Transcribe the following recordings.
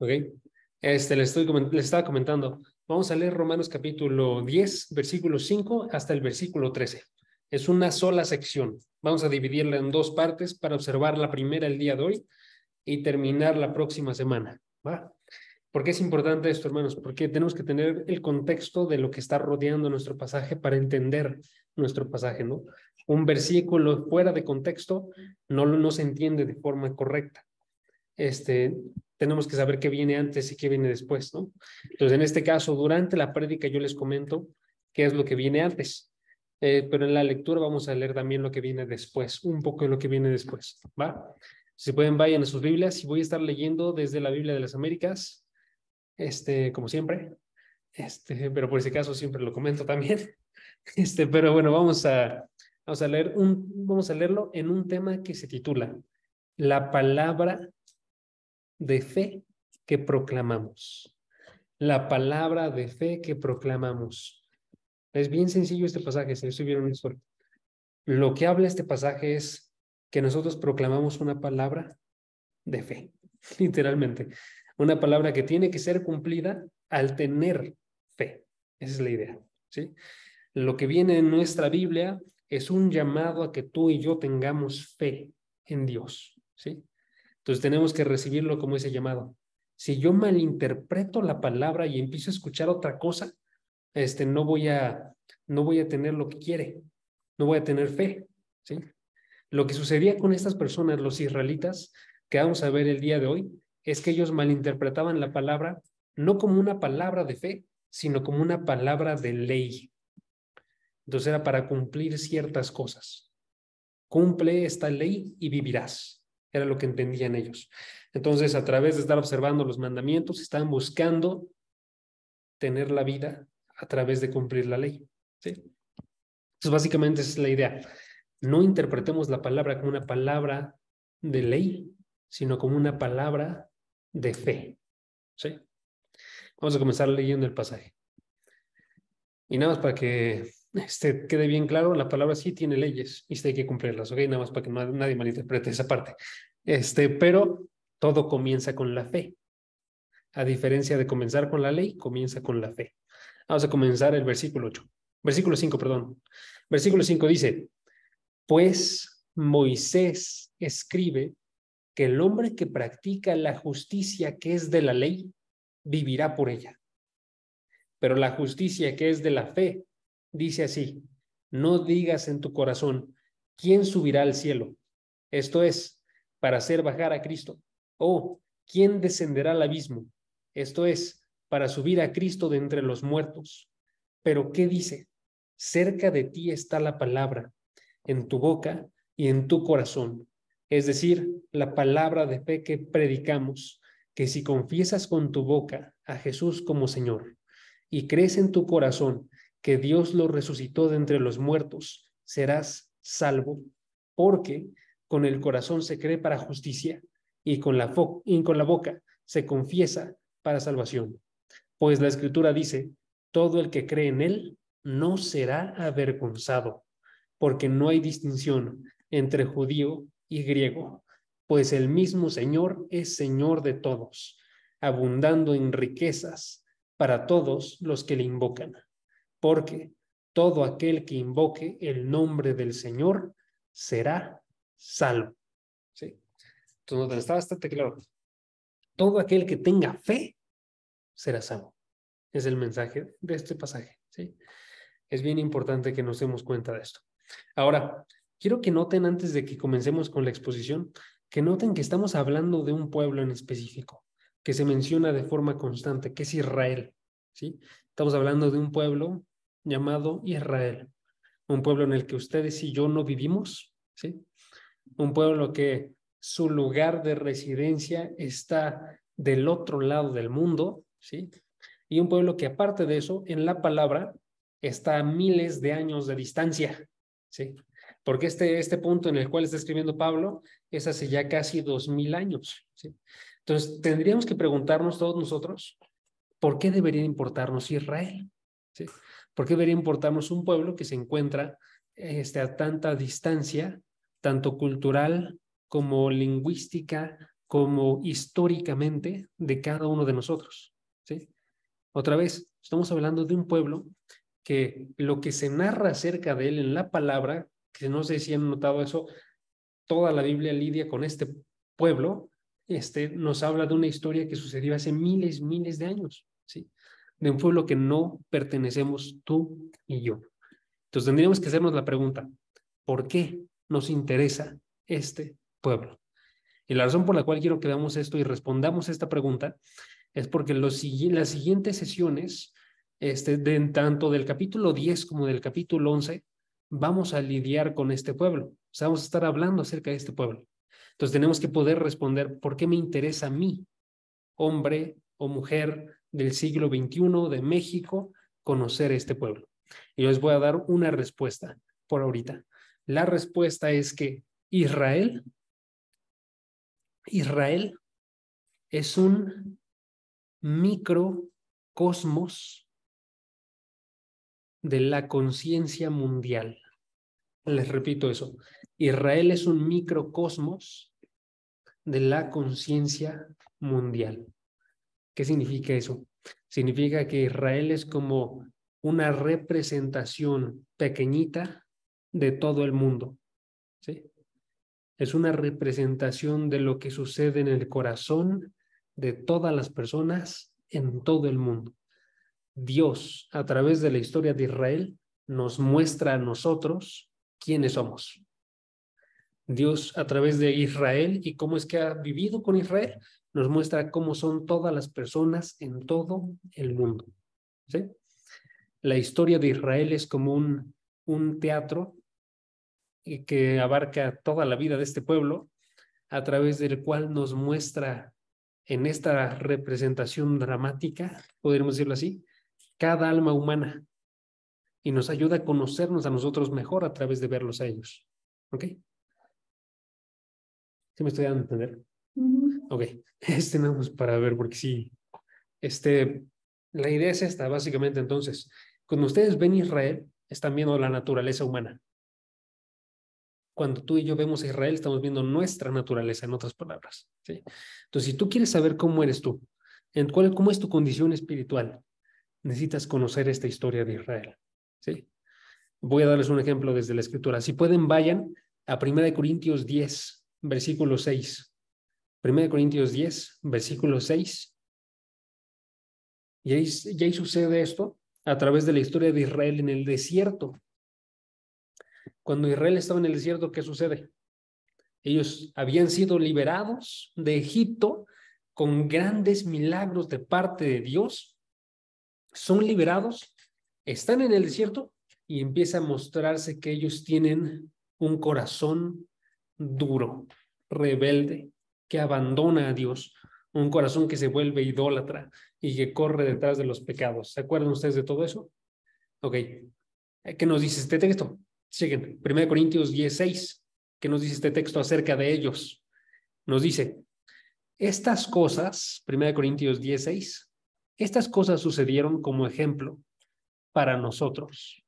¿Ok? Les estaba comentando. Vamos a leer Romanos capítulo 10, versículo 5 hasta el versículo 13. Es una sola sección. Vamos a dividirla en dos partes para observar la primera el día de hoy y terminar la próxima semana. ¿Va? ¿Por qué es importante esto, hermanos? Porque tenemos que tener el contexto de lo que está rodeando nuestro pasaje para entender nuestro pasaje, ¿no? Un versículo fuera de contexto no se entiende de forma correcta. Tenemos que saber qué viene antes y qué viene después, ¿no? Entonces, en este caso, durante la prédica yo les comento qué es lo que viene antes, pero en la lectura vamos a leer también lo que viene después, un poco de lo que viene después, ¿va? Si pueden, vayan a sus Biblias y voy a estar leyendo desde la Biblia de las Américas, como siempre, pero por ese caso siempre lo comento también, pero bueno, vamos a leerlo en un tema que se titula La palabra de fe que proclamamos. La palabra de fe que proclamamos. Es bien sencillo este pasaje, si estuvieron en historia. Lo que habla este pasaje es que nosotros proclamamos una palabra de fe, literalmente. Una palabra que tiene que ser cumplida al tener fe. Esa es la idea, ¿sí? Lo que viene en nuestra Biblia es un llamado a que tú y yo tengamos fe en Dios, ¿sí? Entonces tenemos que recibirlo como ese llamado. Si yo malinterpreto la palabra y empiezo a escuchar otra cosa, no voy a tener lo que quiere, no voy a tener fe, ¿sí? Lo que sucedía con estas personas, los israelitas, que vamos a ver el día de hoy, es que ellos malinterpretaban la palabra no como una palabra de fe, sino como una palabra de ley. Entonces era para cumplir ciertas cosas. Cumple esta ley y vivirás. Era lo que entendían ellos. Entonces, a través de estar observando los mandamientos, estaban buscando tener la vida a través de cumplir la ley, ¿sí? Entonces, básicamente esa es la idea. No interpretemos la palabra como una palabra de ley, sino como una palabra de fe, ¿sí? Vamos a comenzar leyendo el pasaje. Y nada más para que quede bien claro, la palabra sí tiene leyes y sí hay que cumplirlas, ¿ok? Nada más para que nadie malinterprete esa parte. Pero todo comienza con la fe. A diferencia de comenzar con la ley, comienza con la fe. Vamos a comenzar el versículo 8. Versículo 5, perdón. Versículo 5 dice, pues Moisés escribe que el hombre que practica la justicia que es de la ley, vivirá por ella. Pero la justicia que es de la fe, dice así, no digas en tu corazón, ¿quién subirá al cielo? Esto es, para hacer bajar a Cristo. O, ¿quién descenderá al abismo? Esto es, para subir a Cristo de entre los muertos. Pero, ¿qué dice? Cerca de ti está la palabra, en tu boca y en tu corazón. Es decir, la palabra de fe que predicamos, que si confiesas con tu boca a Jesús como Señor y crees en tu corazón que Dios lo resucitó de entre los muertos, serás salvo, porque con el corazón se cree para justicia y con la boca se confiesa para salvación. Pues la Escritura dice, todo el que cree en él no será avergonzado, porque no hay distinción entre judío y griego, pues el mismo Señor es Señor de todos, abundando en riquezas para todos los que le invocan, porque todo aquel que invoque el nombre del Señor será salvo. ¿Sí? Entonces, está bastante claro. Todo aquel que tenga fe será salvo. Es el mensaje de este pasaje, ¿sí? Es bien importante que nos demos cuenta de esto. Ahora, quiero que noten antes de que comencemos con la exposición, que noten que estamos hablando de un pueblo en específico, que se menciona de forma constante, que es Israel, ¿sí? Estamos hablando de un pueblo llamado Israel, un pueblo en el que ustedes y yo no vivimos, ¿sí? Un pueblo que su lugar de residencia está del otro lado del mundo, ¿sí? Y un pueblo que aparte de eso, en la palabra, está a miles de años de distancia, ¿sí? Porque este punto en el cual está escribiendo Pablo es hace ya casi 2000 años, ¿sí? Entonces, tendríamos que preguntarnos todos nosotros, ¿por qué debería importarnos Israel? ¿Sí? ¿Por qué debería importarnos un pueblo que se encuentra a tanta distancia, tanto cultural como lingüística, como históricamente de cada uno de nosotros, ¿sí? Otra vez, estamos hablando de un pueblo que lo que se narra acerca de él en la palabra, que no sé si han notado eso, toda la Biblia lidia con este pueblo, nos habla de una historia que sucedió hace miles de años, ¿sí? De un pueblo que no pertenecemos tú y yo. Entonces tendríamos que hacernos la pregunta, ¿por qué nos interesa este pueblo? Y la razón por la cual quiero que veamos esto y respondamos esta pregunta es porque las siguientes sesiones, tanto del capítulo 10 como del capítulo 11, vamos a lidiar con este pueblo. O sea, vamos a estar hablando acerca de este pueblo. Entonces tenemos que poder responder, ¿por qué me interesa a mí, hombre o mujer del siglo XXI de México, conocer este pueblo? Y yo les voy a dar una respuesta por ahorita. La respuesta es que Israel es un microcosmos de la conciencia mundial. Les repito eso. Israel es un microcosmos de la conciencia mundial. ¿Qué significa eso? Significa que Israel es como una representación pequeñita de todo el mundo, ¿sí? Es una representación de lo que sucede en el corazón de todas las personas en todo el mundo. Dios, a través de la historia de Israel, nos muestra a nosotros quiénes somos. Dios, a través de Israel y cómo es que ha vivido con Israel, nos muestra cómo son todas las personas en todo el mundo, ¿sí? La historia de Israel es como un teatro que abarca toda la vida de este pueblo, a través del cual nos muestra en esta representación dramática, podríamos decirlo así, cada alma humana, y nos ayuda a conocernos a nosotros mejor a través de verlos a ellos. ¿Ok? ¿Sí me estoy dando a entender? Ok, nada más para ver, porque sí, la idea es esta, básicamente. Entonces, cuando ustedes ven Israel, están viendo la naturaleza humana. Cuando tú y yo vemos a Israel, estamos viendo nuestra naturaleza, en otras palabras, ¿sí? Entonces, si tú quieres saber cómo eres tú, cómo es tu condición espiritual, necesitas conocer esta historia de Israel, ¿sí? Voy a darles un ejemplo desde la Escritura. Si pueden, vayan a 1 Corintios 10, versículo 6. 1 Corintios 10, versículo 6. Y ahí sucede esto a través de la historia de Israel en el desierto. Cuando Israel estaba en el desierto, ¿qué sucede? Ellos habían sido liberados de Egipto con grandes milagros de parte de Dios. Son liberados, están en el desierto y empieza a mostrarse que ellos tienen un corazón duro, rebelde, que abandona a Dios, un corazón que se vuelve idólatra y que corre detrás de los pecados. ¿Se acuerdan ustedes de todo eso? Ok. ¿Qué nos dice este texto? Siguen. 1 Corintios 16. ¿Qué nos dice este texto acerca de ellos? Nos dice, estas cosas, 1 Corintios 16, estas cosas sucedieron como ejemplo para nosotros,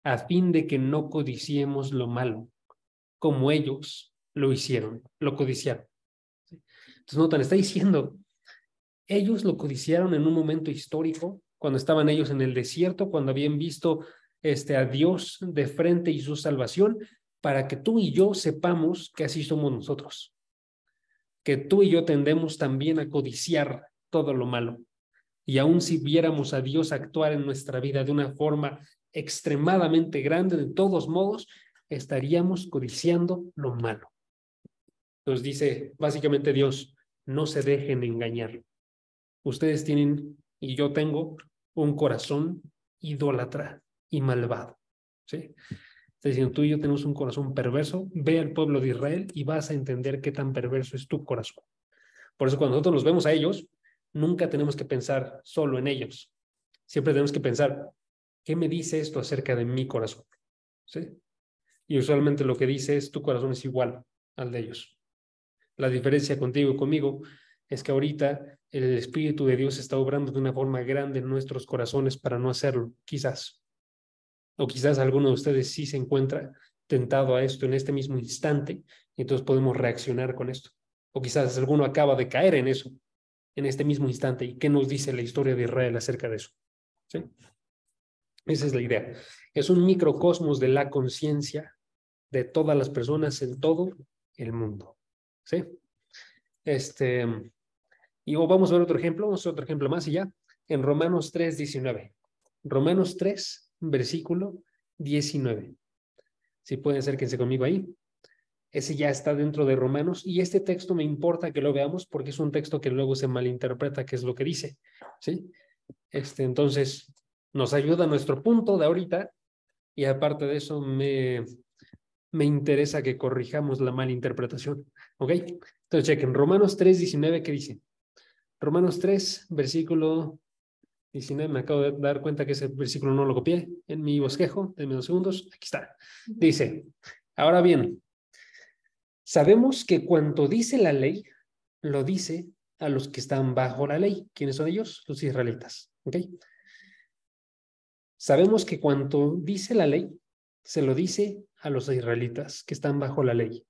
a fin de que no codiciemos lo malo, como ellos lo hicieron, lo codiciaron. Entonces, notan, está diciendo, ellos lo codiciaron en un momento histórico, cuando estaban ellos en el desierto, cuando habían visto a Dios de frente y su salvación, para que tú y yo sepamos que así somos nosotros, que tú y yo tendemos también a codiciar todo lo malo. Y aun si viéramos a Dios actuar en nuestra vida de una forma extremadamente grande, de todos modos, estaríamos codiciando lo malo. Entonces dice básicamente Dios, no se dejen engañar. Ustedes tienen, y yo tengo, un corazón idólatra y malvado, ¿sí? Está diciendo, tú y yo tenemos un corazón perverso. Ve al pueblo de Israel y vas a entender qué tan perverso es tu corazón. Por eso cuando nosotros los vemos a ellos, nunca tenemos que pensar solo en ellos. Siempre tenemos que pensar, ¿qué me dice esto acerca de mi corazón? ¿Sí? Y usualmente lo que dice es, tu corazón es igual al de ellos. La diferencia contigo y conmigo es que ahorita el Espíritu de Dios está obrando de una forma grande en nuestros corazones para no hacerlo, quizás. O quizás alguno de ustedes sí se encuentra tentado a esto en este mismo instante, y entonces podemos reaccionar con esto. O quizás alguno acaba de caer en eso, en este mismo instante. ¿Y qué nos dice la historia de Israel acerca de eso? ¿Sí? Esa es la idea. Es un microcosmos de la conciencia de todas las personas en todo el mundo. ¿Sí? Y vamos a ver otro ejemplo, más y ya. En Romanos 3:19. Romanos 3, versículo 19. Si pueden acérquense conmigo ahí. Ese ya está dentro de Romanos y este texto me importa que lo veamos porque es un texto que luego se malinterpreta qué es lo que dice. ¿Sí? Entonces, nos ayuda a nuestro punto de ahorita y aparte de eso me interesa que corrijamos la malinterpretación. ¿Ok? Entonces, chequen, Romanos 3:19, ¿qué dice? Romanos 3, versículo 19, me acabo de dar cuenta que ese versículo no lo copié en mi bosquejo, denme 2 segundos, aquí está. Dice, ahora bien, sabemos que cuanto dice la ley, lo dice a los que están bajo la ley. ¿Quiénes son ellos? Los israelitas. ¿Ok? Sabemos que cuanto dice la ley, se lo dice a los israelitas que están bajo la ley,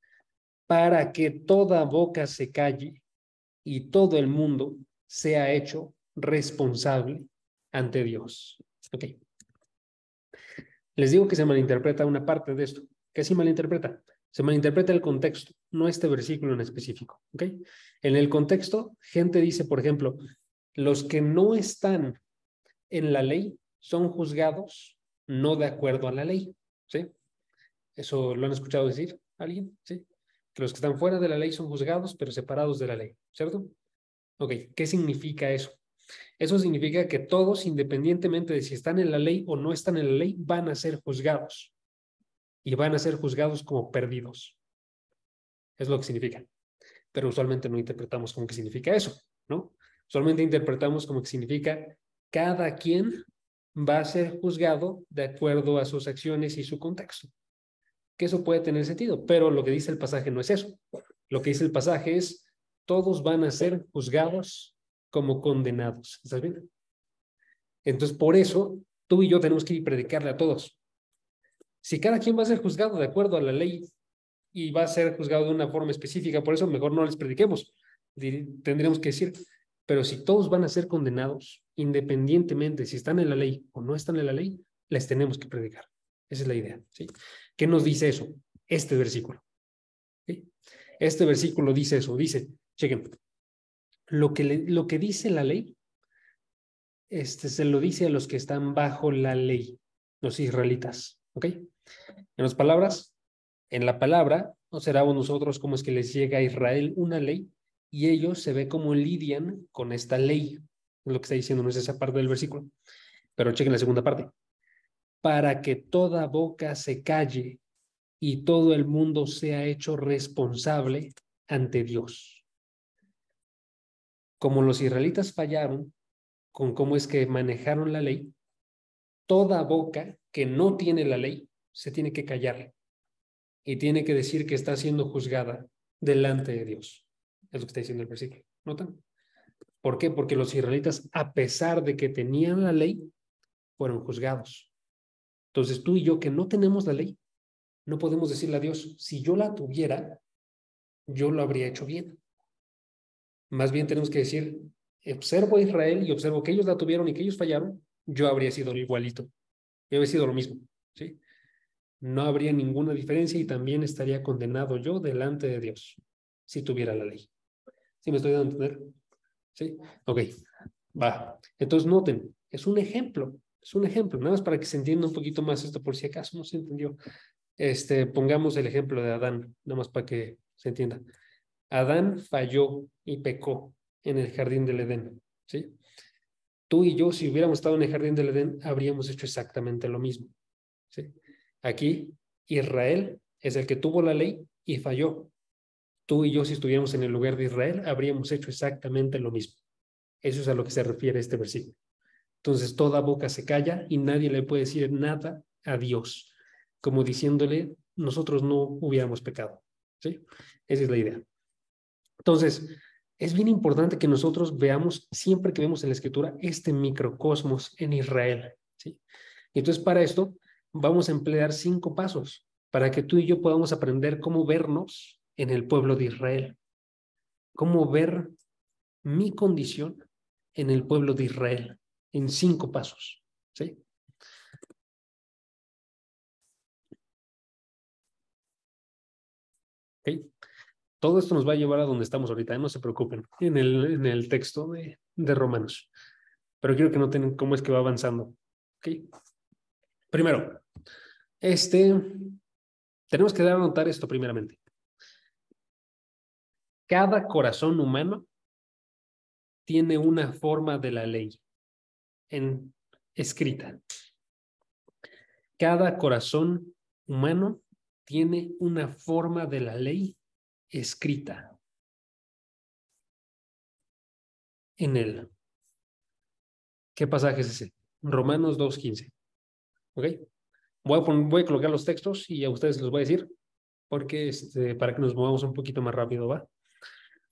para que toda boca se calle y todo el mundo sea hecho responsable ante Dios. Ok. Les digo que se malinterpreta una parte de esto. ¿Qué se malinterpreta? Se malinterpreta el contexto, no este versículo en específico. ¿Ok? En el contexto, gente dice, por ejemplo, los que no están en la ley son juzgados no de acuerdo a la ley. ¿Sí? ¿Eso lo han escuchado decir alguien? ¿Sí? Que los que están fuera de la ley son juzgados, pero separados de la ley. ¿Cierto? Ok, ¿qué significa eso? Eso significa que todos, independientemente de si están en la ley o no están en la ley, van a ser juzgados. Y van a ser juzgados como perdidos. Es lo que significa. Pero usualmente no interpretamos como que significa eso, ¿no? Usualmente interpretamos como que significa cada quien va a ser juzgado de acuerdo a sus acciones y su contexto. Que eso puede tener sentido, pero lo que dice el pasaje no es eso. Lo que dice el pasaje es, todos van a ser juzgados como condenados. ¿Estás bien? Entonces, por eso, tú y yo tenemos que ir predicarle a todos. Si cada quien va a ser juzgado de acuerdo a la ley y va a ser juzgado de una forma específica, por eso mejor no les prediquemos. Tendríamos que decir, pero si todos van a ser condenados, independientemente si están en la ley o no están en la ley, les tenemos que predicar. Esa es la idea. ¿Sí? ¿Qué nos dice eso? Este versículo. ¿Sí? Este versículo dice eso, dice, chequen, lo que dice la ley, se lo dice a los que están bajo la ley, los israelitas. ¿Ok? En las palabras, en la palabra, observamos nosotros cómo es que les llega a Israel una ley y ellos se ve cómo lidian con esta ley. Es lo que está diciendo, no es esa parte del versículo. Pero chequen la segunda parte. Para que toda boca se calle y todo el mundo sea hecho responsable ante Dios. Como los israelitas fallaron con cómo es que manejaron la ley, toda boca que no tiene la ley se tiene que callar y tiene que decir que está siendo juzgada delante de Dios. Es lo que está diciendo el versículo. ¿Notan? ¿Por qué? Porque los israelitas, a pesar de que tenían la ley, fueron juzgados. Entonces tú y yo que no tenemos la ley, no podemos decirle a Dios, si yo la tuviera, yo lo habría hecho bien. Más bien tenemos que decir, observo a Israel y observo que ellos la tuvieron y que ellos fallaron, yo habría sido igualito. Yo habría sido lo mismo. ¿Sí? No habría ninguna diferencia y también estaría condenado yo delante de Dios si tuviera la ley. ¿Sí me estoy dando a entender? ¿Sí? Ok, va. Entonces noten, es un ejemplo, nada más para que se entienda un poquito más esto por si acaso no se entendió. Pongamos el ejemplo de Adán, nada más para que se entienda. Adán falló y pecó en el jardín del Edén, ¿sí? Tú y yo, si hubiéramos estado en el jardín del Edén, habríamos hecho exactamente lo mismo, ¿sí? Aquí, Israel es el que tuvo la ley y falló. Tú y yo, si estuviéramos en el lugar de Israel, habríamos hecho exactamente lo mismo. Eso es a lo que se refiere este versículo. Entonces, toda boca se calla y nadie le puede decir nada a Dios, como diciéndole, nosotros no hubiéramos pecado, ¿sí? Esa es la idea. Entonces, es bien importante que nosotros veamos, siempre que vemos en la Escritura, este microcosmos en Israel, ¿sí? Entonces, para esto, vamos a emplear 5 pasos para que tú y yo podamos aprender cómo vernos en el pueblo de Israel. cómo ver mi condición en el pueblo de Israel en 5 pasos. ¿Sí? ¿Okay? Todo esto nos va a llevar a donde estamos ahorita, no se preocupen, en el texto de Romanos. Pero quiero que noten cómo es que va avanzando. ¿Okay? Primero, tenemos que dar a notar esto primeramente. Cada corazón humano tiene una forma de la ley escrita. Cada corazón humano tiene una forma de la ley escrita en él. ¿Qué pasaje es ese? Romanos 2:15. ¿Ok? Voy a colocar los textos y a ustedes los voy a decir porque para que nos movamos un poquito más rápido, ¿va?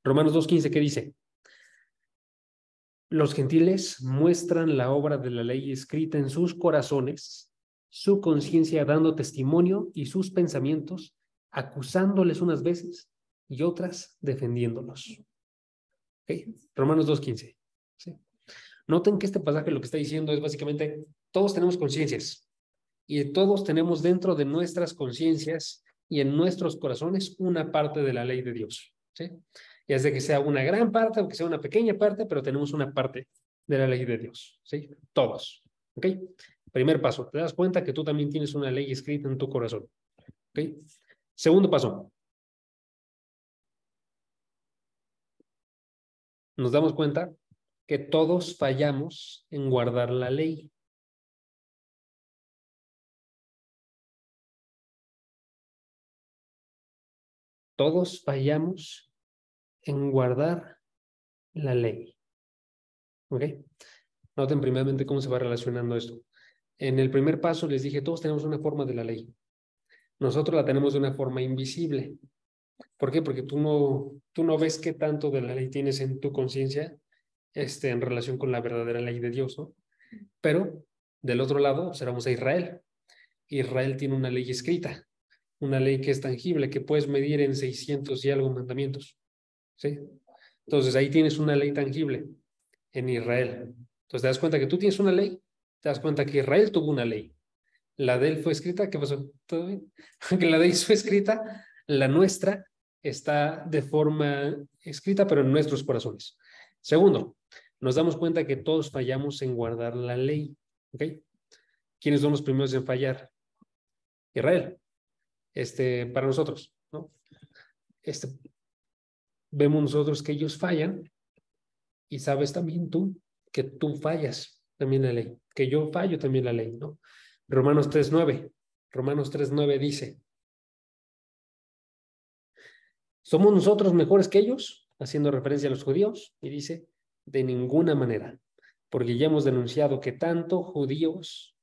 Romanos 2:15, ¿qué dice? Los gentiles muestran la obra de la ley escrita en sus corazones, su conciencia dando testimonio y sus pensamientos, acusándoles unas veces y otras defendiéndolos. ¿Okay? Romanos 2:15. ¿Sí? Noten que este pasaje lo que está diciendo es básicamente, todos tenemos conciencias y todos tenemos dentro de nuestras conciencias y en nuestros corazones una parte de la ley de Dios. ¿Sí? Ya sea que sea una gran parte o que sea una pequeña parte, pero tenemos una parte de la ley de Dios. ¿Sí? Todos. ¿Ok? Primer paso, te das cuenta que tú también tienes una ley escrita en tu corazón. ¿Ok? Segundo paso, nos damos cuenta que todos fallamos en guardar la ley. Todos fallamos en guardar la ley. ¿Ok? Noten primeramente cómo se va relacionando esto. En el primer paso les dije, todos tenemos una forma de la ley. Nosotros la tenemos de una forma invisible. ¿Por qué? Porque tú no ves qué tanto de la ley tienes en tu conciencia en relación con la verdadera ley de Dios, ¿no? Pero del otro lado observamos a Israel. Israel tiene una ley escrita, una ley que es tangible, que puedes medir en 600 y algo mandamientos. ¿Sí? Entonces ahí tienes una ley tangible en Israel. Entonces te das cuenta que tú tienes una ley, te das cuenta que Israel tuvo una ley. La de él fue escrita, ¿qué pasó? ¿Todo bien? Que la de él fue escrita, la nuestra está de forma escrita, pero en nuestros corazones. Segundo, nos damos cuenta que todos fallamos en guardar la ley. ¿Ok? ¿Quiénes son los primeros en fallar? Israel. Para nosotros, ¿no? Vemos nosotros que ellos fallan y sabes también tú que tú fallas también la ley, que yo fallo también la ley, ¿no? Romanos 3:9. Romanos 3:9 dice, ¿somos nosotros mejores que ellos? Haciendo referencia a los judíos, y dice, de ninguna manera, porque ya hemos denunciado que tanto judíos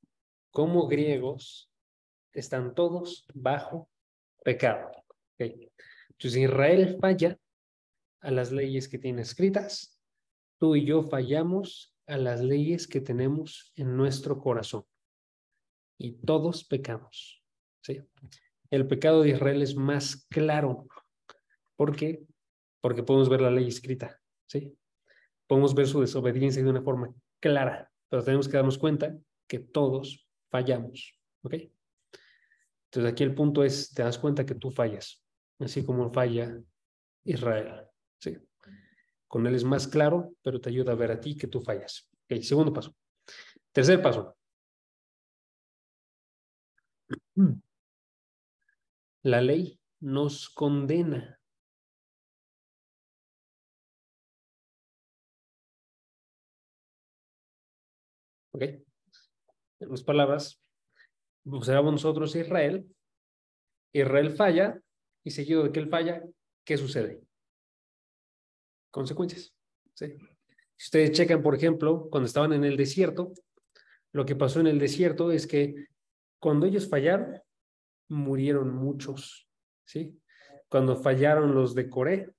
como griegos están todos bajo pecado. ¿Okay? Entonces Israel falla a las leyes que tiene escritas, tú y yo fallamos a las leyes que tenemos en nuestro corazón y todos pecamos. ¿Sí? El pecado de Israel es más claro. ¿Por qué? Porque podemos ver la ley escrita. ¿Sí? Podemos ver su desobediencia de una forma clara, pero tenemos que darnos cuenta que todos fallamos. ¿Ok? Entonces aquí el punto es, te das cuenta que tú fallas, así como falla Israel. ¿Sí? Con él es más claro, pero te ayuda a ver a ti que tú fallas. Ok, segundo paso. Tercer paso. La ley nos condena. ¿Ok? En otras palabras, observamos nosotros a Israel. Israel falla y seguido de que él falla, ¿qué sucede? Consecuencias. ¿Sí? Si ustedes checan, por ejemplo, cuando estaban en el desierto, lo que pasó en el desierto es que cuando ellos fallaron, murieron muchos. ¿Sí? Cuando fallaron los de Coré,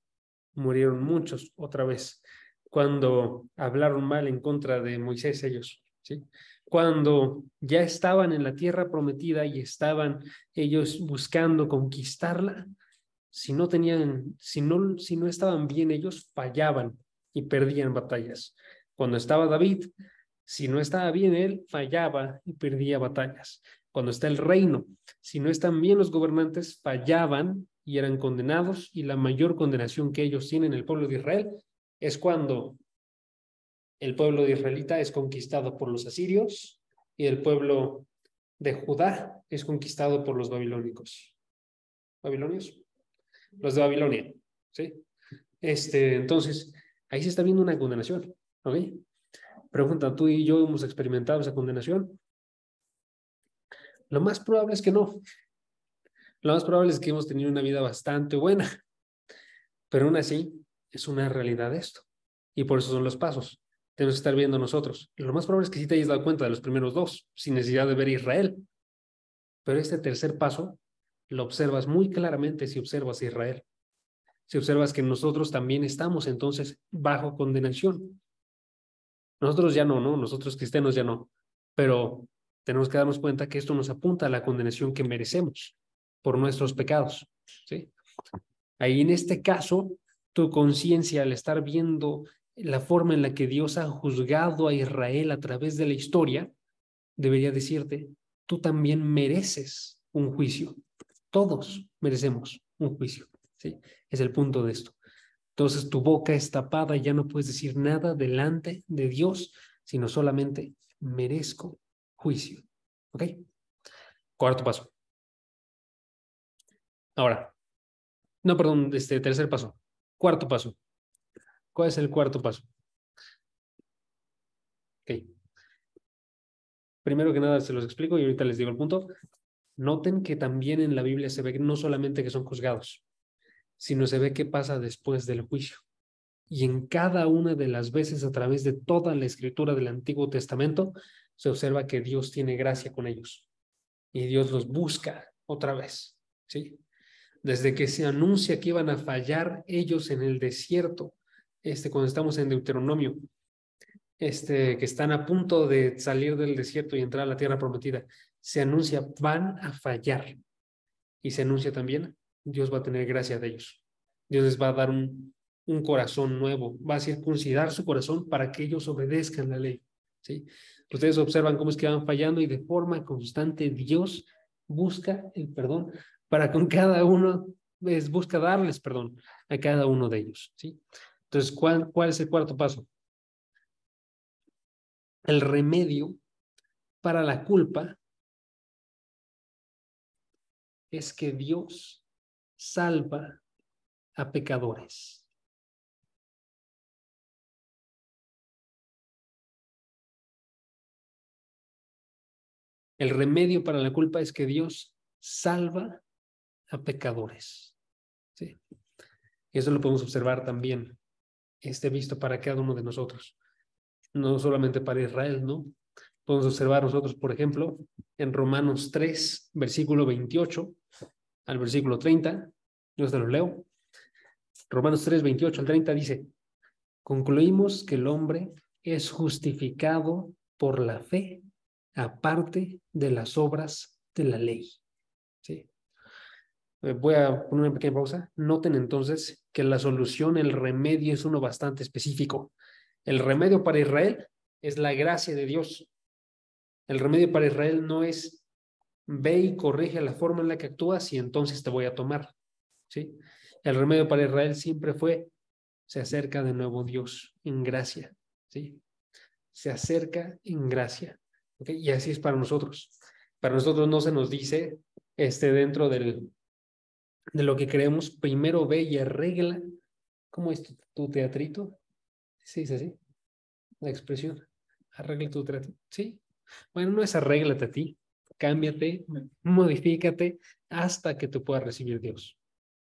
murieron muchos otra vez. Cuando hablaron mal en contra de Moisés ellos, ¿sí? Cuando ya estaban en la tierra prometida y estaban ellos buscando conquistarla, si no estaban bien ellos, fallaban y perdían batallas. Cuando estaba David, si no estaba bien él, fallaba y perdía batallas. Cuando está el reino, si no están bien los gobernantes, fallaban y eran condenados, y la mayor condenación que ellos tienen, el pueblo de Israel, es cuando el pueblo de israelita es conquistado por los asirios y el pueblo de Judá es conquistado por los babilónicos. ¿Babilonios? Los de Babilonia, ¿sí? Entonces, ahí se está viendo una condenación, ¿ok? Pregunta, ¿tú y yo hemos experimentado esa condenación? Lo más probable es que no. Lo más probable es que hemos tenido una vida bastante buena, pero aún así es una realidad esto. Y por eso son los pasos. Tenemos que estar viendo nosotros. Y lo más probable es que sí te hayas dado cuenta de los primeros dos, sin necesidad de ver Israel. Pero este tercer paso lo observas muy claramente si observas Israel. Si observas que nosotros también estamos entonces bajo condenación. Nosotros ya no, ¿no? Nosotros cristianos ya no. Pero tenemos que darnos cuenta que esto nos apunta a la condenación que merecemos por nuestros pecados, ¿sí? Ahí en este caso, tu conciencia al estar viendo la forma en la que Dios ha juzgado a Israel a través de la historia, debería decirte, tú también mereces un juicio. Todos merecemos un juicio, ¿sí? Es el punto de esto. Entonces tu boca es tapada y ya no puedes decir nada delante de Dios, sino solamente merezco juicio. ¿Ok? Cuarto paso. Ahora, no, perdón, tercer paso. Cuarto paso. ¿Cuál es el cuarto paso? Ok. Primero que nada se los explico y ahorita les digo el punto. Noten que también en la Biblia se ve no solamente que son juzgados, sino se ve qué pasa después del juicio. Y en cada una de las veces a través de toda la escritura del Antiguo Testamento se observa que Dios tiene gracia con ellos y Dios los busca otra vez, ¿sí? Desde que se anuncia que iban a fallar ellos en el desierto, cuando estamos en Deuteronomio, que están a punto de salir del desierto y entrar a la tierra prometida, se anuncia, van a fallar. Y se anuncia también, Dios va a tener gracia de ellos. Dios les va a dar un corazón nuevo, va a circuncidar su corazón para que ellos obedezcan la ley, ¿sí? Ustedes observan cómo es que van fallando y de forma constante Dios busca el perdón para con cada uno, busca darles perdón a cada uno de ellos, ¿sí? Entonces, ¿cuál es el cuarto paso? El remedio para la culpa es que Dios salva a pecadores. El remedio para la culpa es que Dios salva a pecadores. ¿Sí? Y eso lo podemos observar también, visto para cada uno de nosotros. No solamente para Israel, ¿no? Podemos observar nosotros, por ejemplo, en Romanos 3, versículo 28 al versículo 30. Yo te lo leo. Romanos 3, 28 al 30 dice, concluimos que el hombre es justificado por la fe aparte de las obras de la ley. ¿Sí? Voy a poner una pequeña pausa. Noten entonces que la solución, el remedio es uno bastante específico. El remedio para Israel es la gracia de Dios. El remedio para Israel no es ve y corrige la forma en la que actúas y entonces te voy a tomar. ¿Sí? El remedio para Israel siempre fue se acerca de nuevo Dios en gracia. ¿Sí? Se acerca en gracia. ¿Okay? Y así es para nosotros. Para nosotros no se nos dice dentro de lo que creemos, primero ve y arregla. ¿Cómo es tu teatrito? Sí, es así, la expresión. Arregla tu teatrito. Sí. Bueno, no es arréglate a ti, cámbiate, modifícate hasta que te pueda recibir Dios.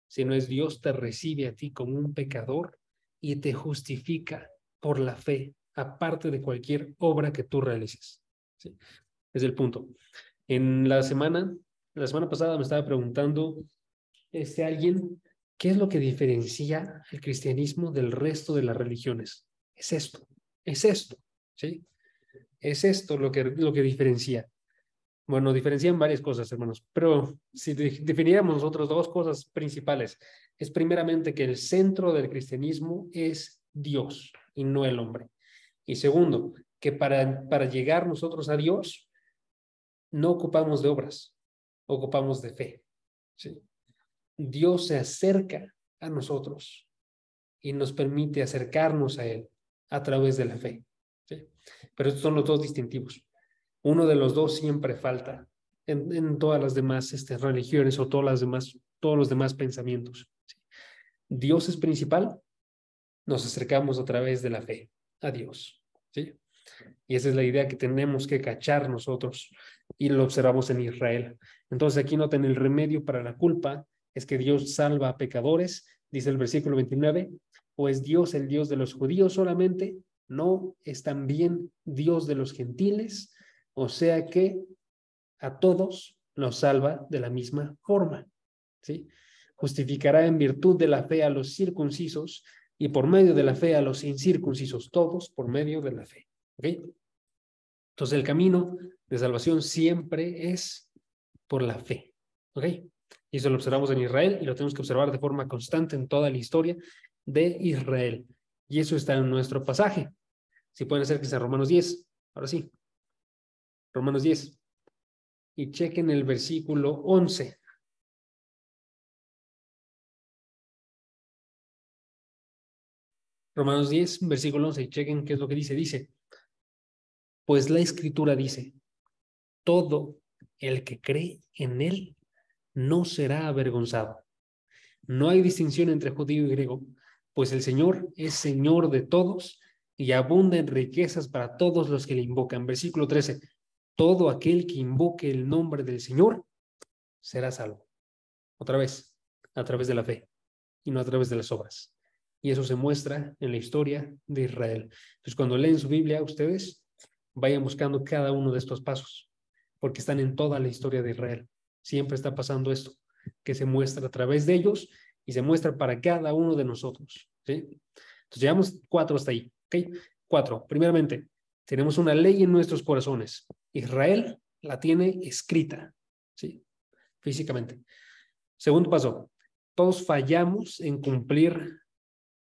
Si no es Dios, te recibe a ti como un pecador y te justifica por la fe, aparte de cualquier obra que tú realices. ¿Sí? Es el punto. La semana pasada me estaba preguntando alguien, ¿qué es lo que diferencia el cristianismo del resto de las religiones? Es esto, ¿sí? Es esto lo que diferencia. Bueno, diferencian varias cosas, hermanos, pero si definiéramos nosotros dos cosas principales, es primeramente que el centro del cristianismo es Dios y no el hombre. Y segundo, que para llegar nosotros a Dios, no ocupamos de obras, ocupamos de fe. ¿Sí? Dios se acerca a nosotros y nos permite acercarnos a Él a través de la fe. ¿Sí? Pero estos son los dos distintivos. Uno de los dos siempre falta en todas las demás religiones o todos los demás pensamientos. ¿Sí? Dios es principal, nos acercamos a través de la fe a Dios. ¿Sí? Y esa es la idea que tenemos que cachar nosotros y lo observamos en Israel. Entonces aquí noten el remedio para la culpa es que Dios salva a pecadores, dice el versículo 29, o es Dios el Dios de los judíos solamente, no es también Dios de los gentiles, o sea que a todos los salva de la misma forma. ¿Sí? Justificará en virtud de la fe a los circuncisos y por medio de la fe a los incircuncisos, todos por medio de la fe. ¿Ok? Entonces el camino de salvación siempre es por la fe. ¿Ok? Y eso lo observamos en Israel y lo tenemos que observar de forma constante en toda la historia de Israel. Y eso está en nuestro pasaje. Si pueden hacer que sea Romanos 10. Ahora sí. Romanos 10. Y chequen el versículo 11. Romanos 10, versículo 11. Y chequen qué es lo que dice. Dice, pues la Escritura dice, todo el que cree en Él no será avergonzado. No hay distinción entre judío y griego, pues el Señor es Señor de todos y abunda en riquezas para todos los que le invocan. Versículo 13. Todo aquel que invoque el nombre del Señor será salvo. Otra vez, a través de la fe y no a través de las obras. Y eso se muestra en la historia de Israel. Entonces, cuando leen su Biblia, ustedes vayan buscando cada uno de estos pasos, porque están en toda la historia de Israel. Siempre está pasando esto, que se muestra a través de ellos y se muestra para cada uno de nosotros. ¿Sí? Entonces, llevamos 4 hasta ahí. ¿Okay? 4. Primeramente, tenemos una ley en nuestros corazones. Israel la tiene escrita, ¿sí? Físicamente. Segundo paso, todos fallamos en cumplir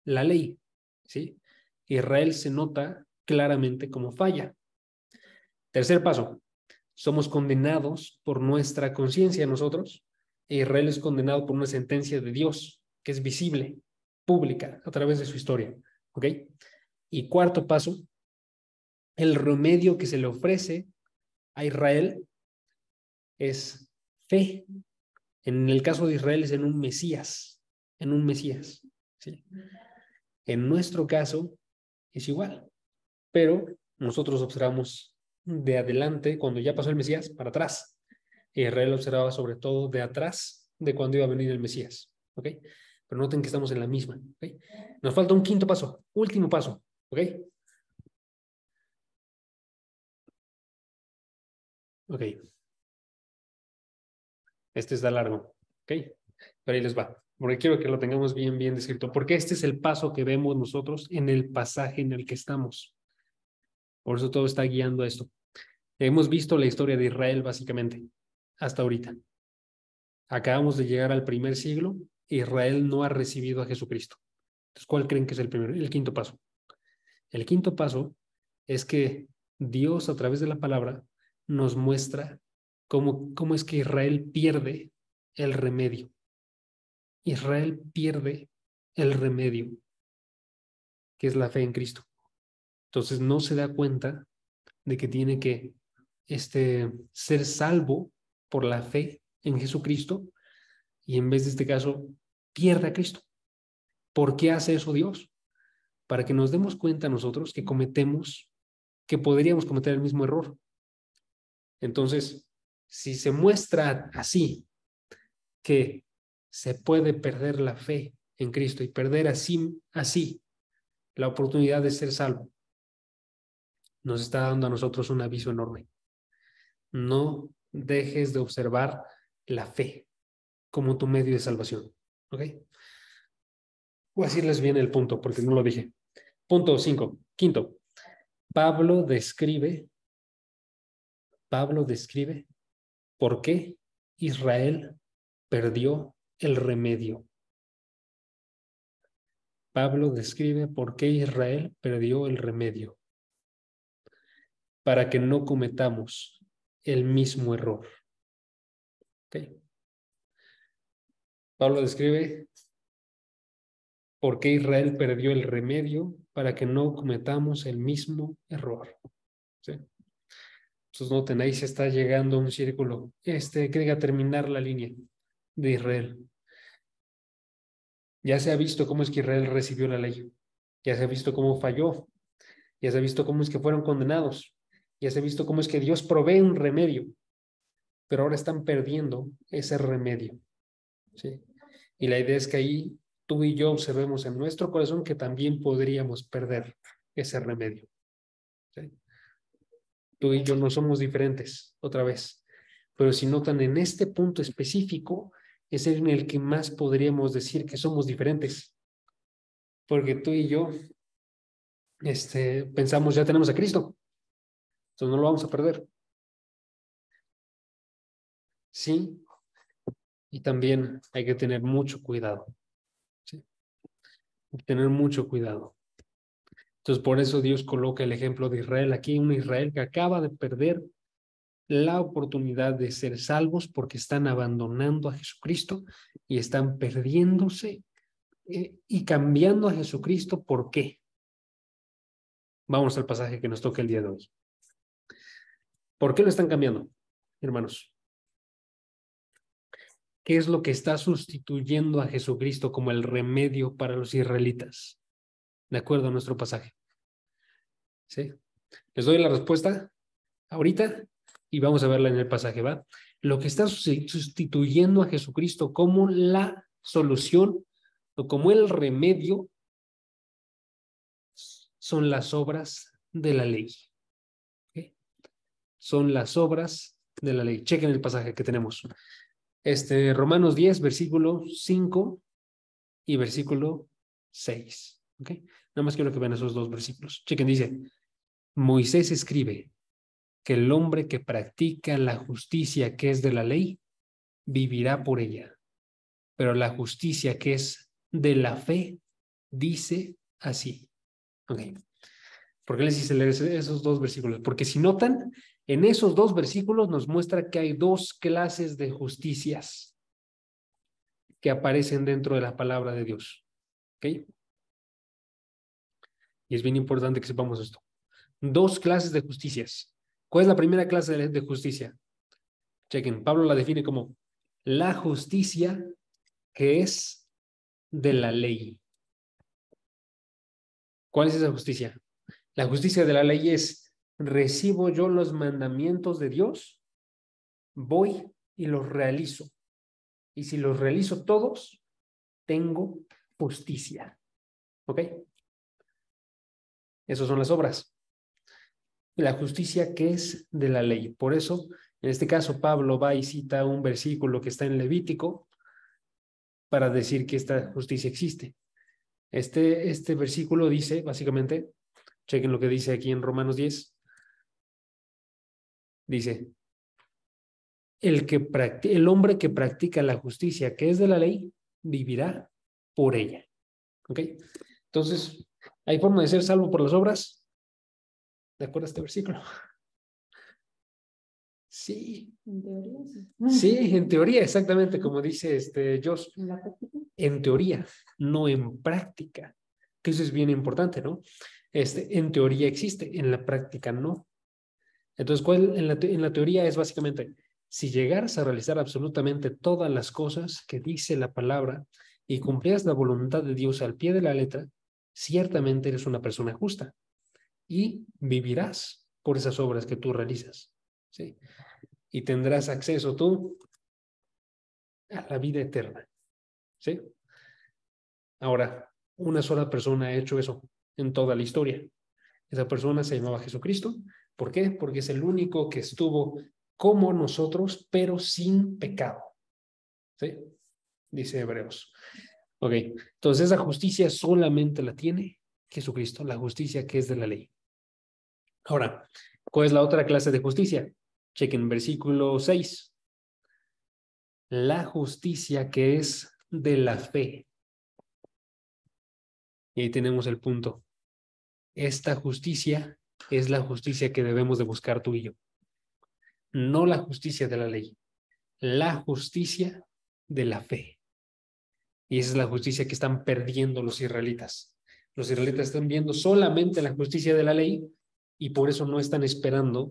la ley, ¿sí? Israel se nota claramente como falla. Tercer paso, somos condenados por nuestra conciencia nosotros, e Israel es condenado por una sentencia de Dios que es visible, pública, a través de su historia, ¿ok? Y cuarto paso, el remedio que se le ofrece a Israel es fe. En el caso de Israel es en un Mesías, ¿sí? En nuestro caso es igual, pero nosotros observamos de adelante, cuando ya pasó el Mesías, para atrás. Israel observaba sobre todo de atrás de cuando iba a venir el Mesías, ¿ok? Pero noten que estamos en la misma, ¿ok? Nos falta un quinto paso, último paso, ¿ok? Ok. Este está largo, ¿ok? Pero ahí les va, porque quiero que lo tengamos bien, bien descrito, porque este es el paso que vemos nosotros en el pasaje en el que estamos. Por eso todo está guiando a esto. Hemos visto la historia de Israel básicamente, hasta ahorita. Acabamos de llegar al primer siglo, Israel no ha recibido a Jesucristo. Entonces, ¿cuál creen que es el quinto paso? El quinto paso es que Dios a través de la palabra nos muestra cómo es que Israel pierde el remedio. Israel pierde el remedio, que es la fe en Cristo. Entonces no se da cuenta de que tiene que ser salvo por la fe en Jesucristo y en vez de este caso pierde a Cristo. ¿Por qué hace eso Dios? Para que nos demos cuenta nosotros que podríamos cometer el mismo error. Entonces, si se muestra así que se puede perder la fe en Cristo y perder así la oportunidad de ser salvo, nos está dando a nosotros un aviso enorme. No dejes de observar la fe como tu medio de salvación. ¿Ok? Voy a decirles bien el punto porque no lo dije. Punto 5. Quinto, Pablo describe ¿por qué Israel perdió el remedio? Pablo describe por qué Israel perdió el remedio, para que no cometamos el mismo error. ¿Okay? Pablo describe por qué Israel perdió el remedio, para que no cometamos el mismo error. ¿Sí? Entonces noten, ahí se está llegando a un círculo, que diga terminar la línea de Israel. Ya se ha visto cómo es que Israel recibió la ley, ya se ha visto cómo falló, ya se ha visto cómo es que fueron condenados, ya se ha visto cómo es que Dios provee un remedio, pero ahora están perdiendo ese remedio. ¿Sí? Y la idea es que ahí tú y yo observemos en nuestro corazón que también podríamos perder ese remedio. ¿Sí? Tú y yo no somos diferentes, otra vez, pero si notan en este punto específico es en el que más podríamos decir que somos diferentes, porque tú y yo pensamos ya tenemos a Cristo, entonces no lo vamos a perder. Sí, y también hay que tener mucho cuidado. ¿Sí? Hay que tener mucho cuidado. Entonces, por eso Dios coloca el ejemplo de Israel aquí, un Israel que acaba de perder la oportunidad de ser salvos porque están abandonando a Jesucristo y están perdiéndose y cambiando a Jesucristo. ¿Por qué? Vamos al pasaje que nos toca el día de hoy. ¿Por qué lo están cambiando, hermanos? ¿Qué es lo que está sustituyendo a Jesucristo como el remedio para los israelitas? De acuerdo a nuestro pasaje. ¿Sí? Les doy la respuesta ahorita y vamos a verla en el pasaje, ¿va? Lo que está sustituyendo a Jesucristo como la solución o como el remedio son las obras de la ley. ¿Okay? Son las obras de la ley. Chequen el pasaje que tenemos. Romanos 10, versículo 5 y versículo 6. ¿Okay? Nada más quiero que vean esos dos versículos. Chequen, dice, Moisés escribe que el hombre que practica la justicia que es de la ley, vivirá por ella. Pero la justicia que es de la fe, dice así. Okay. ¿Por qué les hice leer esos dos versículos? Porque si notan, en esos dos versículos nos muestra que hay dos clases de justicias que aparecen dentro de la palabra de Dios. ¿Ok? Y es bien importante que sepamos esto. Dos clases de justicias. ¿Cuál es la primera clase de justicia? Chequen, Pablo la define como la justicia que es de la ley. ¿Cuál es esa justicia? La justicia de la ley es, recibo yo los mandamientos de Dios, voy y los realizo. Y si los realizo todos, tengo justicia. ¿Ok? Esas son las obras. La justicia que es de la ley. Por eso, en este caso, Pablo va y cita un versículo que está en Levítico para decir que esta justicia existe. Este versículo dice, básicamente, chequen lo que dice aquí en Romanos 10, dice, el hombre que practica la justicia que es de la ley, vivirá por ella. ¿Ok? Entonces, ¿hay forma de ser salvo por las obras? ¿De acuerdo a este versículo? Sí. En teoría, sí. Sí, en teoría, exactamente, como dice Josh. ¿En la práctica? En teoría, no en práctica. Que eso es bien importante, ¿no? En teoría existe, en la práctica no. Entonces, en la teoría es básicamente, si llegaras a realizar absolutamente todas las cosas que dice la palabra y cumplieras la voluntad de Dios al pie de la letra, ciertamente eres una persona justa y vivirás por esas obras que tú realizas. ¿Sí? Y tendrás acceso tú a la vida eterna. ¿Sí? Ahora, una sola persona ha hecho eso en toda la historia. Esa persona se llamaba Jesucristo. ¿Por qué? Porque es el único que estuvo como nosotros, pero sin pecado. ¿Sí? Dice Hebreos. Ok, entonces esa justicia solamente la tiene Jesucristo, la justicia que es de la ley. Ahora, ¿cuál es la otra clase de justicia? Chequen versículo 6. la justicia que es de la fe. Y ahí tenemos el punto. Esta justicia es la justicia que debemos de buscar tú y yo. No la justicia de la ley, la justicia de la fe. Y esa es la justicia que están perdiendo los israelitas. Los israelitas están viendo solamente la justicia de la ley y por eso no estaban esperando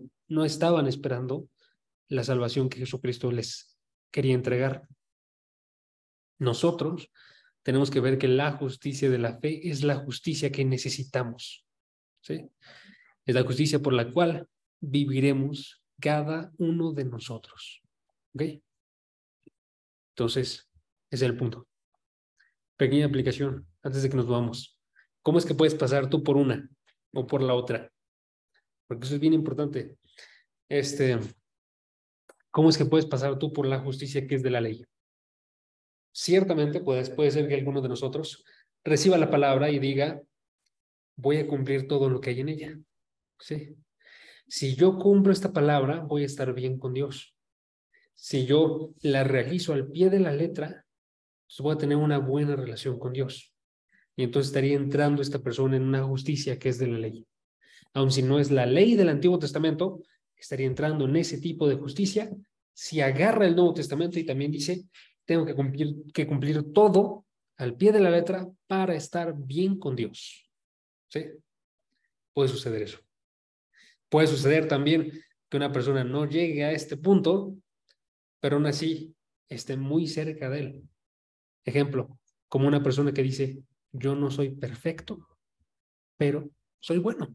la salvación que Jesucristo les quería entregar. Nosotros tenemos que ver que la justicia de la fe es la justicia que necesitamos, ¿sí? Es la justicia por la cual viviremos cada uno de nosotros, ¿ok? Entonces, ese es el punto. Pequeña aplicación antes de que nos vamos. ¿Cómo es que puedes pasar tú por una o por la otra? Porque eso es bien importante. ¿Cómo es que puedes pasar tú por la justicia que es de la ley? Ciertamente puede ser que alguno de nosotros reciba la palabra y diga, voy a cumplir todo lo que hay en ella. ¿Sí? Si yo cumplo esta palabra, voy a estar bien con Dios. Si yo la realizo al pie de la letra, pues voy a tener una buena relación con Dios. Y entonces estaría entrando esta persona en una justicia que es de la ley. Aun si no es la ley del Antiguo Testamento, estaría entrando en ese tipo de justicia si agarra el Nuevo Testamento y también dice, tengo que cumplir todo al pie de la letra para estar bien con Dios. ¿Sí? Puede suceder eso. Puede suceder también que una persona no llegue a este punto, pero aún así esté muy cerca de él. Ejemplo, como una persona que dice, yo no soy perfecto, pero soy bueno.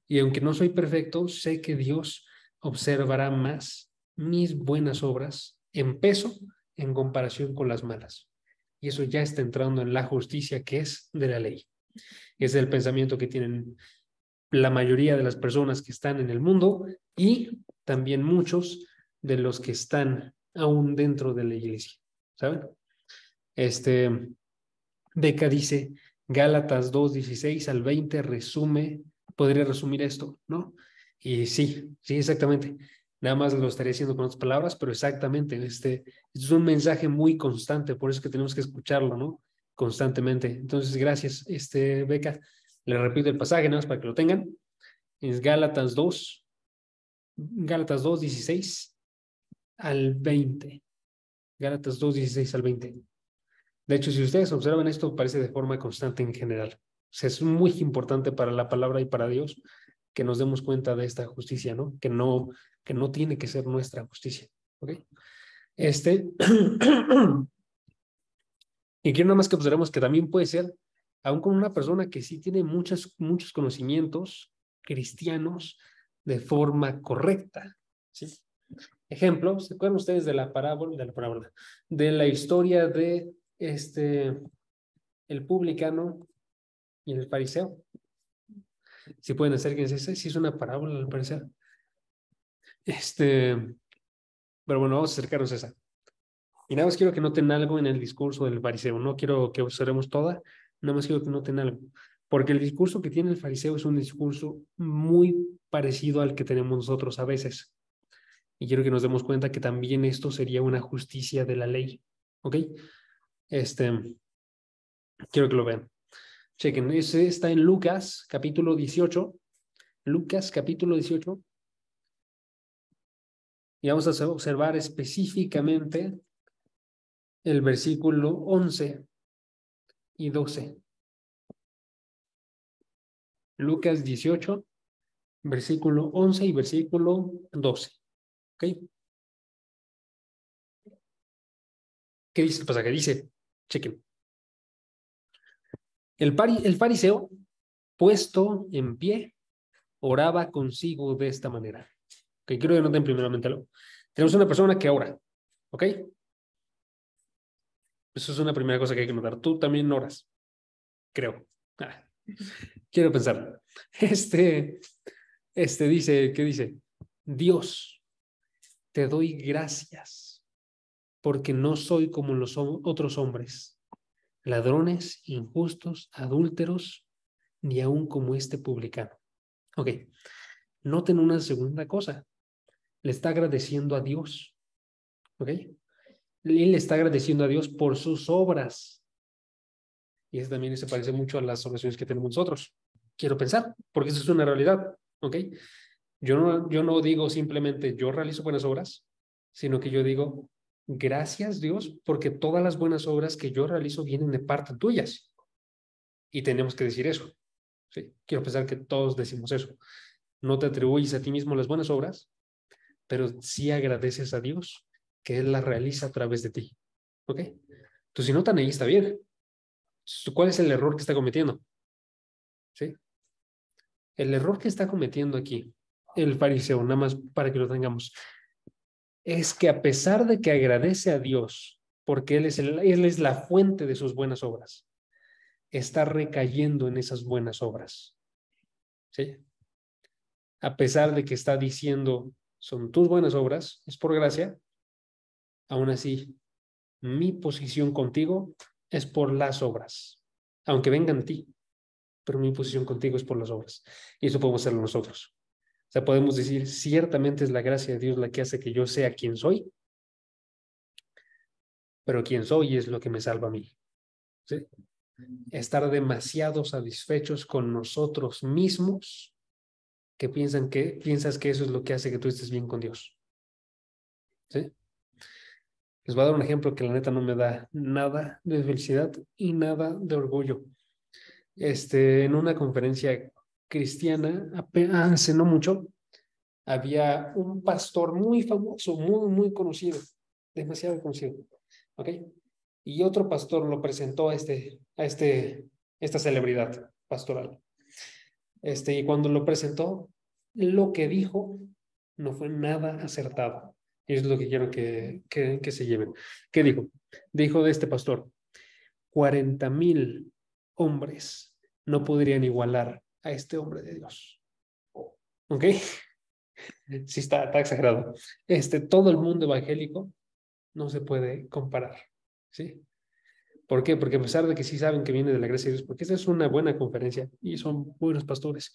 Y aunque no soy perfecto, sé que Dios observará más mis buenas obras en peso en comparación con las malas. Y eso ya está entrando en la justicia que es de la ley. Es el pensamiento que tienen la mayoría de las personas que están en el mundo y también muchos de los que están aún dentro de la iglesia. ¿Saben? Beca dice, Gálatas 2:16 al 20 podría resumir esto, ¿no? Y sí, exactamente. Nada más lo estaría diciendo con otras palabras, pero exactamente, es un mensaje muy constante, por eso es que tenemos que escucharlo, ¿no? Constantemente. Entonces, gracias, Beca. Le repito el pasaje, nada más para que lo tengan. Es Gálatas 2:16 al 20. Gálatas 2:16 al 20. De hecho, si ustedes observan esto, parece de forma constante en general. O sea, es muy importante para la palabra y para Dios que nos demos cuenta de esta justicia, ¿no? Que no tiene que ser nuestra justicia. ¿Ok? Y quiero nada más que observemos que también puede ser, aún con una persona que sí tiene muchos conocimientos cristianos de forma correcta. ¿Sí? Ejemplo, ¿se acuerdan ustedes de la parábola, de la historia de el publicano y el fariseo? Si pueden hacer que sí es una parábola al parecer. Pero bueno, vamos a acercarnos a esa. Y nada más quiero que noten algo en el discurso del fariseo. No quiero que observemos toda, nada más quiero que noten algo. Porque el discurso que tiene el fariseo es un discurso muy parecido al que tenemos nosotros a veces. Y quiero que nos demos cuenta que también esto sería una justicia de la ley. ¿Ok? Quiero que lo vean. Chequen, ese está en Lucas, capítulo 18. Lucas, capítulo 18. Y vamos a observar específicamente el versículo 11 y 12. Lucas 18, versículo 11 y versículo 12. ¿Ok? ¿Qué dice el pasaje? Dice, chequen. El fariseo, puesto en pie, oraba consigo de esta manera. Ok, quiero que noten primeramente algo. Tenemos una persona que ora. ¿Ok? Eso es una primera cosa que hay que notar. Tú también oras. Creo. Quiero pensar. Dice, ¿qué dice? Dios, te doy gracias porque no soy como los otros hombres, ladrones, injustos, adúlteros, ni aún como este publicano. Ok, noten una segunda cosa. Le está agradeciendo a Dios. Ok, Él está agradeciendo a Dios por sus obras. Y eso también se parece mucho a las oraciones que tenemos nosotros. Quiero pensar, porque eso es una realidad, ¿ok? Yo no digo simplemente yo realizo buenas obras, sino que yo digo gracias Dios, porque todas las buenas obras que yo realizo vienen de parte tuyas. Y tenemos que decir eso, ¿sí? Quiero pensar que todos decimos eso. No te atribuyes a ti mismo las buenas obras, pero sí agradeces a Dios que Él las realiza a través de ti, ¿ok? Entonces, si notan ahí, está bien. ¿Cuál es el error que está cometiendo? ¿Sí? El error que está cometiendo aquí el fariseo, nada más para que lo tengamos, es que a pesar de que agradece a Dios, porque Él es la fuente de sus buenas obras, está recayendo en esas buenas obras. ¿Sí? A pesar de que está diciendo, son tus buenas obras, es por gracia, aún así, mi posición contigo es por las obras, aunque vengan a ti, pero mi posición contigo es por las obras. Y eso podemos hacerlo nosotros. O sea, podemos decir, ciertamente es la gracia de Dios la que hace que yo sea quien soy, pero quien soy es lo que me salva a mí. ¿Sí? Estar demasiado satisfechos con nosotros mismos que piensas que eso es lo que hace que tú estés bien con Dios. ¿Sí? Les voy a dar un ejemplo que la neta no me da nada de felicidad y nada de orgullo. En una conferencia cristiana, hace no mucho, había un pastor muy famoso, muy conocido, demasiado conocido, ¿ok? Y otro pastor lo presentó esta celebridad pastoral. Y cuando lo presentó, lo que dijo no fue nada acertado. Y es lo que quiero que se lleven. ¿Qué dijo? Dijo de este pastor, 40,000 hombres no podrían igualar a este hombre de Dios. ¿Ok? Sí, está exagerado. Todo el mundo evangélico no se puede comparar. ¿Sí? ¿Por qué? Porque a pesar de que sí saben que viene de la gracia de Dios, porque esta es una buena conferencia y son buenos pastores,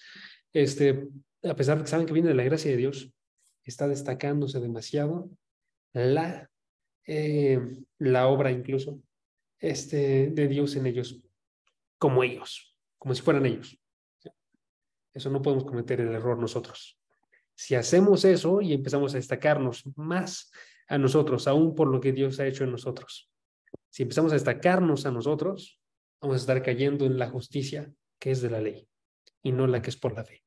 a pesar de que saben que viene de la gracia de Dios, está destacándose demasiado la, la obra incluso de Dios en ellos, como si fueran ellos. Eso no podemos cometer el error nosotros. Si hacemos eso y empezamos a destacarnos más a nosotros, aún por lo que Dios ha hecho en nosotros, si empezamos a destacarnos a nosotros, vamos a estar cayendo en la justicia que es de la ley y no la que es por la fe.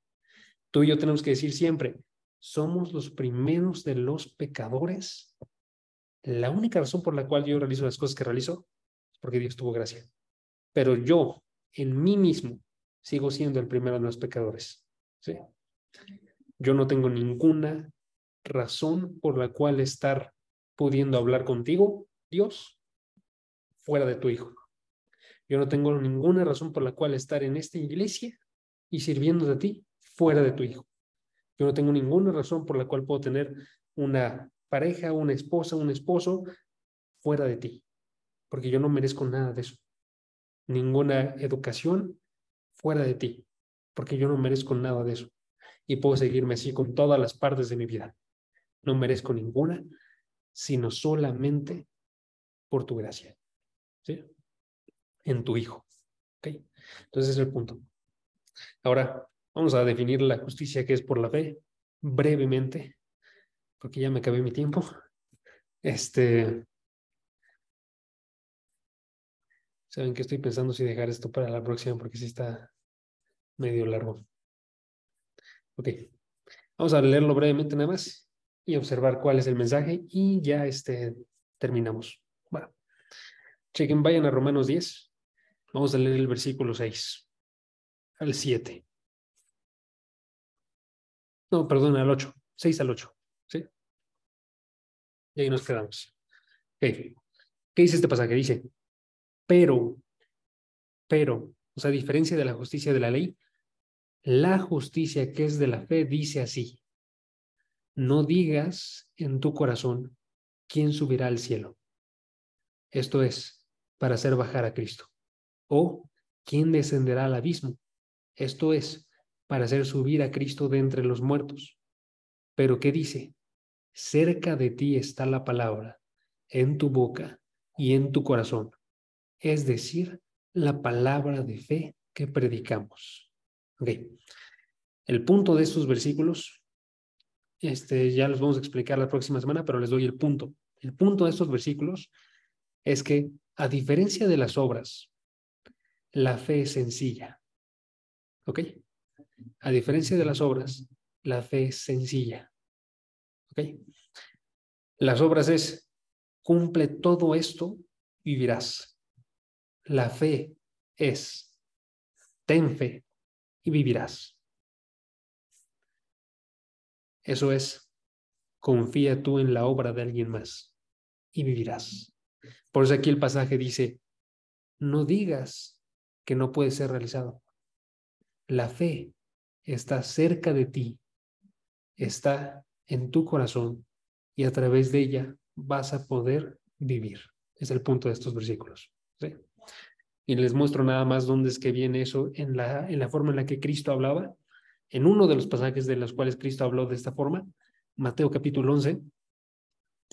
Tú y yo tenemos que decir siempre, somos los primeros de los pecadores. La única razón por la cual yo realizo las cosas que realizo es porque Dios tuvo gracia. Pero yo, en mí mismo, sigo siendo el primero de los pecadores. ¿Sí? Yo no tengo ninguna razón por la cual estar pudiendo hablar contigo, Dios, fuera de tu Hijo. Yo no tengo ninguna razón por la cual estar en esta iglesia y sirviendo de ti fuera de tu Hijo. Yo no tengo ninguna razón por la cual puedo tener una pareja, una esposa, un esposo fuera de ti, porque yo no merezco nada de eso. Ninguna educación fuera de ti, porque yo no merezco nada de eso. Y puedo seguirme así con todas las partes de mi vida. No merezco ninguna, sino solamente por tu gracia, ¿sí? En tu Hijo. ¿Ok? Entonces ese es el punto. Ahora, vamos a definir la justicia que es por la fe brevemente, porque ya me acabé mi tiempo. Saben que estoy pensando si dejar esto para la próxima, porque sí está medio largo. Ok, vamos a leerlo brevemente nada más y observar cuál es el mensaje y ya terminamos. Bueno, chequen, vayan a Romanos 10. Vamos a leer el versículo 6 al 7. No, perdón, al 8. 6 al 8. ¿Sí? Y ahí nos quedamos. Okay. ¿Qué dice este pasaje? Dice, pero, o sea, a diferencia de la justicia de la ley, la justicia que es de la fe dice así, no digas en tu corazón quién subirá al cielo. Esto es, para hacer bajar a Cristo. O quién descenderá al abismo. Esto es, para hacer subir a Cristo de entre los muertos. Pero ¿qué dice? Cerca de ti está la palabra, en tu boca y en tu corazón, es decir, la palabra de fe que predicamos. Ok. El punto de estos versículos, ya los vamos a explicar la próxima semana, pero les doy el punto. El punto de estos versículos es que, a diferencia de las obras, la fe es sencilla. ¿Ok? A diferencia de las obras, la fe es sencilla. ¿Ok? Las obras es, cumple todo esto, vivirás. La fe es, ten fe y vivirás. Eso es, confía tú en la obra de alguien más y vivirás. Por eso aquí el pasaje dice, no digas que no puede ser realizado. La fe está cerca de ti, está en tu corazón y a través de ella vas a poder vivir. Es el punto de estos versículos. ¿Sí? Y les muestro nada más dónde es que viene eso en la forma en la que Cristo hablaba. En uno de los pasajes de los cuales Cristo habló de esta forma, Mateo capítulo 11,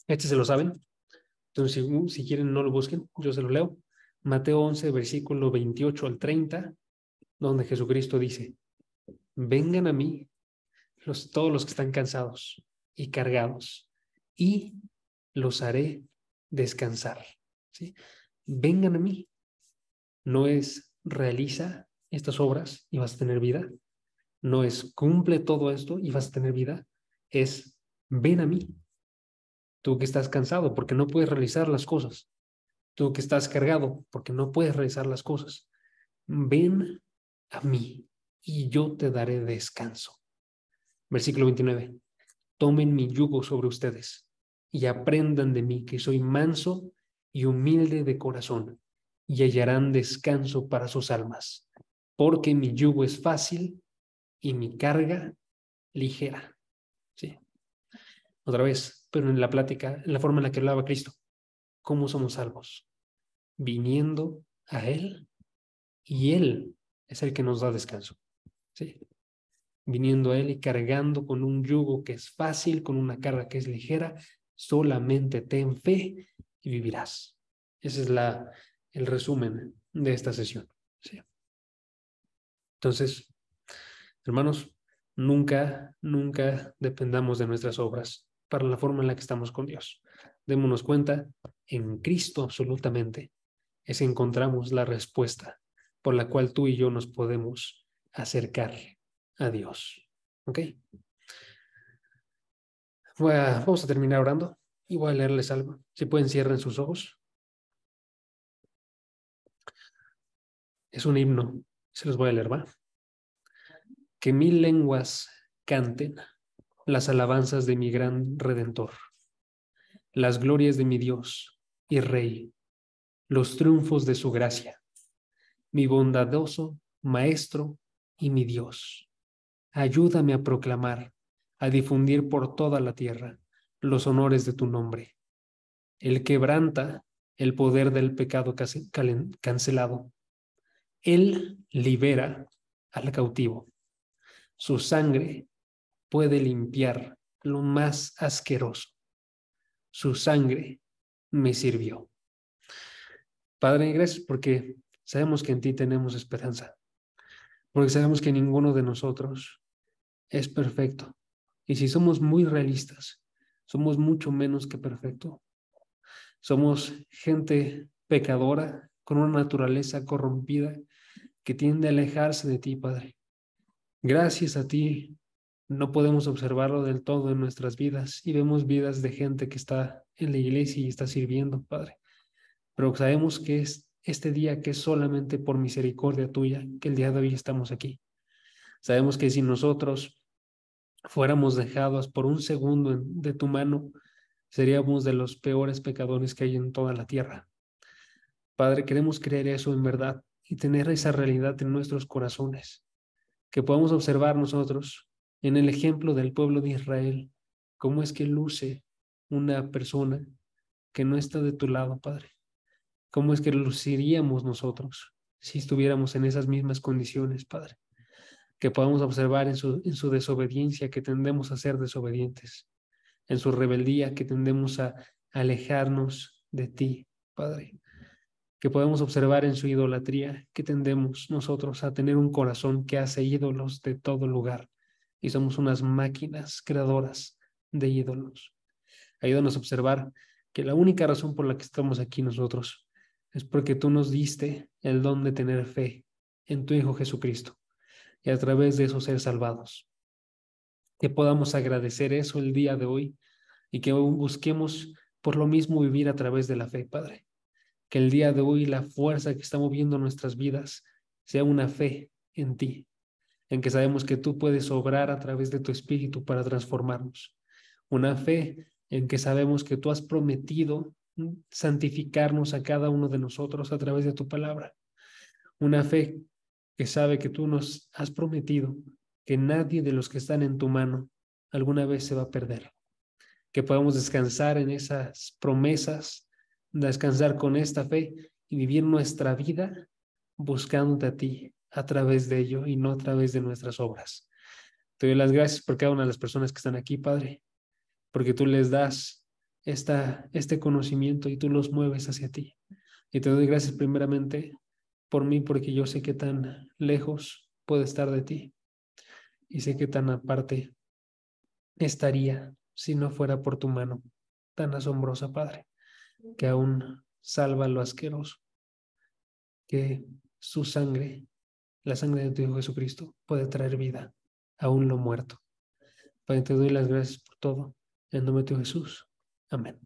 este se lo saben, entonces si quieren no lo busquen, yo se lo leo. Mateo 11, versículo 28 al 30, donde Jesucristo dice, vengan a mí todos los que están cansados y cargados, y los haré descansar. ¿Sí? Vengan a mí. No es realiza estas obras y vas a tener vida. No es cumple todo esto y vas a tener vida. Es ven a mí. Tú que estás cansado porque no puedes realizar las cosas. Tú que estás cargado porque no puedes realizar las cosas. Ven a mí y yo te daré descanso. Versículo 29. Tomen mi yugo sobre ustedes y aprendan de mí, que soy manso y humilde de corazón, y hallarán descanso para sus almas, porque mi yugo es fácil y mi carga ligera. ¿Sí? Otra vez, pero en la plática, en la forma en la que hablaba Cristo. ¿Cómo somos salvos? Viniendo a Él, y Él es el que nos da descanso. ¿Sí? Viniendo a Él y cargando con un yugo que es fácil, con una carga que es ligera, solamente ten fe y vivirás. Ese es el resumen de esta sesión. ¿Sí? Entonces, hermanos, nunca dependamos de nuestras obras para la forma en la que estamos con Dios. Démonos cuenta, en Cristo absolutamente es encontramos la respuesta por la cual tú y yo nos podemos acercar a Dios. ¿Ok? Vamos a terminar orando y voy a leerles algo. Si pueden, cierren sus ojos. Es un himno, se los voy a leer, ¿va? Que mil lenguas canten las alabanzas de mi gran Redentor, las glorias de mi Dios y Rey, los triunfos de su gracia, mi bondadoso Maestro y mi Dios. Ayúdame a proclamar, a difundir por toda la tierra los honores de tu nombre. Él quebranta el poder del pecado cancelado. Él libera al cautivo. Su sangre puede limpiar lo más asqueroso. Su sangre me sirvió. Padre, gracias porque sabemos que en ti tenemos esperanza, porque sabemos que ninguno de nosotros es perfecto. Y si somos muy realistas, somos mucho menos que perfecto. Somos gente pecadora, con una naturaleza corrompida que tiende a alejarse de ti, Padre. Gracias a ti no podemos observarlo del todo en nuestras vidas y vemos vidas de gente que está en la iglesia y está sirviendo, Padre. Pero sabemos que es este día que es solamente por misericordia tuya, que el día de hoy estamos aquí. Sabemos que si nosotros fuéramos dejados por un segundo de tu mano, seríamos de los peores pecadores que hay en toda la tierra. Padre, queremos creer eso en verdad y tener esa realidad en nuestros corazones, que podamos observar nosotros en el ejemplo del pueblo de Israel, cómo es que luce una persona que no está de tu lado, Padre. ¿Cómo es que luciríamos nosotros si estuviéramos en esas mismas condiciones, Padre? Que podamos observar en su desobediencia que tendemos a ser desobedientes, en su rebeldía que tendemos a alejarnos de ti, Padre. Que podemos observar en su idolatría que tendemos nosotros a tener un corazón que hace ídolos de todo lugar y somos unas máquinas creadoras de ídolos. Ayúdanos a observar que la única razón por la que estamos aquí nosotros es porque tú nos diste el don de tener fe en tu Hijo Jesucristo y a través de eso ser salvados. Que podamos agradecer eso el día de hoy y que busquemos por lo mismo vivir a través de la fe, Padre. Que el día de hoy la fuerza que está moviendo nuestras vidas sea una fe en ti, en que sabemos que tú puedes obrar a través de tu Espíritu para transformarnos. Una fe en que sabemos que tú has prometido santificarnos a cada uno de nosotros a través de tu palabra. Una fe que sabe que tú nos has prometido que nadie de los que están en tu mano alguna vez se va a perder. Que podamos descansar en esas promesas, descansar con esta fe y vivir nuestra vida buscándote a ti a través de ello y no a través de nuestras obras. Te doy las gracias por cada una de las personas que están aquí, Padre, porque tú les das este conocimiento y tú los mueves hacia ti. Y te doy gracias primeramente por mí, porque yo sé que tan lejos puedo estar de ti y sé que tan aparte estaría si no fuera por tu mano tan asombrosa, Padre, que aún salva lo asqueroso, que su sangre, la sangre de tu Hijo Jesucristo, puede traer vida, aún lo muerto. Padre, te doy las gracias por todo. En nombre de Jesús. Amén.